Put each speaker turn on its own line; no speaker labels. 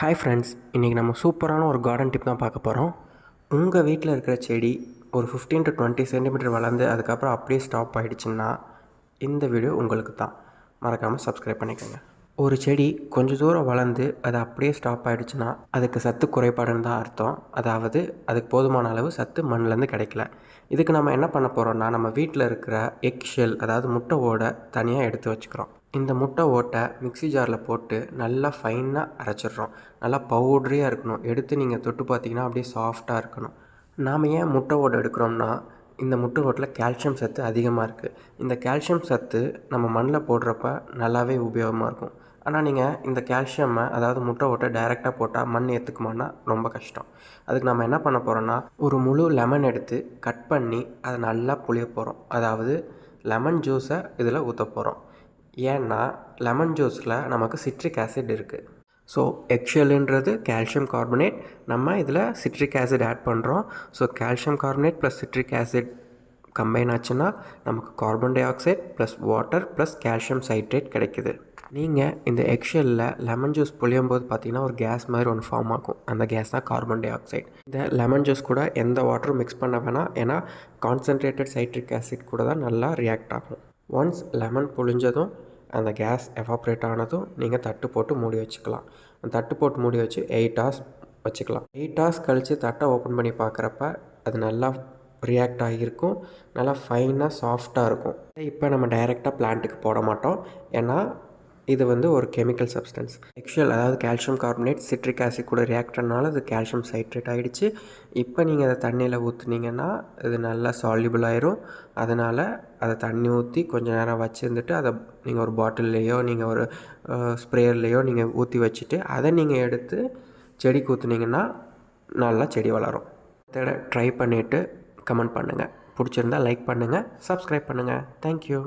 Hi friends, இன்றைக்கி நம்ம சூப்பரான ஒரு கார்டன் டிப் தான் பார்க்க போகிறோம். உங்கள் வீட்டில் இருக்கிற செடி ஒரு 15 to 20 சென்டிமீட்டர் வளர்ந்து அதுக்கப்புறம் அப்படியே ஸ்டாப் ஆகிடுச்சுன்னா இந்த வீடியோ உங்களுக்கு தான். மறக்காமல் சப்ஸ்கிரைப் பண்ணிக்கோங்க. ஒரு செடி கொஞ்சம் தூரம் வளர்ந்து அது அப்படியே ஸ்டாப் ஆகிடுச்சுன்னா அதுக்கு சத்து குறைபாடுன்னு தான் அர்த்தம். அதாவது அதுக்கு போதுமான அளவு சத்து மண்ணிலேருந்து கிடைக்கல. இதுக்கு நம்ம என்ன பண்ண போகிறோம்னா, நம்ம வீட்டில் இருக்கிற எக் ஷெல், அதாவது முட்டை ஓடை தனியாக எடுத்து வச்சுக்கிறோம். இந்த முட்டை ஓட்டை மிக்ஸி ஜாரில் போட்டு நல்லா ஃபைனாக அரைச்சிட்றோம். நல்லா பவுட்ரியாக இருக்கணும். எடுத்து நீங்கள் தொட்டு பார்த்தீங்கன்னா அப்படியே சாஃப்டாக இருக்கணும். நாம் ஏன் முட்டை ஓடை எடுக்கிறோம்னா, இந்த முட்டை ஓட்டில் கால்சியம் சத்து அதிகமாக இருக்குது. இந்த கால்சியம் சத்து நம்ம மண்ணில் போடுறப்ப நல்லாவே உபயோகமாக இருக்கும். ஆனால் நீங்கள் இந்த கால்சியம்மை, அதாவது முட்டை ஓட்டை டைரெக்டாக போட்டால் மண் ஏற்றுக்குமானா ரொம்ப கஷ்டம். அதுக்கு நம்ம என்ன பண்ண போகிறோன்னா, ஒரு முழு லெமன் எடுத்து கட் பண்ணி அதை நல்லா புளிய போகிறோம். அதாவது லெமன் ஜூஸை இதில் ஊற்ற போகிறோம். ஏன்னா லெமன் ஜூஸில் நமக்கு சிட்ரிக் ஆசிட் இருக்குது. ஸோ எக்ஷெல்லுன்றது கால்சியம் கார்பனேட், நம்ம இதில் சிட்ரிக் ஆசிட் ஆட் பண்ணுறோம். So calcium carbonate plus citric acid combine ஆச்சுன்னா நமக்கு carbon dioxide plus water plus calcium citrate கிடைக்குது. நீங்கள் இந்த எக்ஷெல்லில் லெமன் ஜூஸ் புளியும் போது பார்த்தீங்கன்னா ஒரு கேஸ் மாதிரி ஒன்று ஃபார்ம் ஆகும். அந்த கேஸ் தான் கார்பன் டை ஆக்சைடு. இந்த லெமன் ஜூஸ் கூட எந்த வாட்டரும் மிக்ஸ் பண்ண வேணாம். ஏன்னா கான்சன்ட்ரேட்டட் சைட்ரிக் ஆசிட் கூட தான் நல்லா ரியாக்ட் ஆகும். ஒன்ஸ் லெமன் புளிஞ்சதும் அந்த கேஸ் எவாப்ரேட் ஆனதும் நீங்கள் தட்டு போட்டு மூடி வச்சுக்கலாம். அந்த தட்டு போட்டு மூடி வச்சு 8 hours வச்சுக்கலாம். 8 hours கழித்து தட்டை ஓப்பன் பண்ணி பார்க்குறப்ப அது நல்லா ரியாக்ட் ஆகியிருக்கும். நல்லா ஃபைனாக சாஃப்டாக இருக்கும். இப்போ நம்ம டைரெக்டாக பிளான்ட்டுக்கு போட மாட்டோம். ஏன்னா இது வந்து ஒரு கெமிக்கல் சப்ஸ்டன்ஸ். எக்ஷெல், அதாவது கால்சியம் கார்பனேட் சிட்ரிக் ஆசிட் கூட ரியாக்டர்னால அது கால்சியம் சைட்ரேட் ஆகிடுச்சு. இப்போ நீங்கள் அதை தண்ணியில் ஊற்றுனீங்கன்னா இது நல்லா சால்யூபிள் ஆயிரும். அதனால் அதை தண்ணி ஊற்றி கொஞ்சம் நேரம் வச்சுருந்துட்டு அதை நீங்கள் ஒரு பாட்டில்லையோ நீங்கள் ஒரு ஸ்ப்ரேயர்லேயோ நீங்கள் ஊற்றி வச்சுட்டு அதை நீங்கள் எடுத்து செடிக்கு ஊற்றுனீங்கன்னா நல்லா செடி வளரும். இதை ட்ரை பண்ணிவிட்டு கமெண்ட் பண்ணுங்கள். பிடிச்சிருந்தால் லைக் பண்ணுங்கள், சப்ஸ்கிரைப் பண்ணுங்கள். தேங்க்யூ.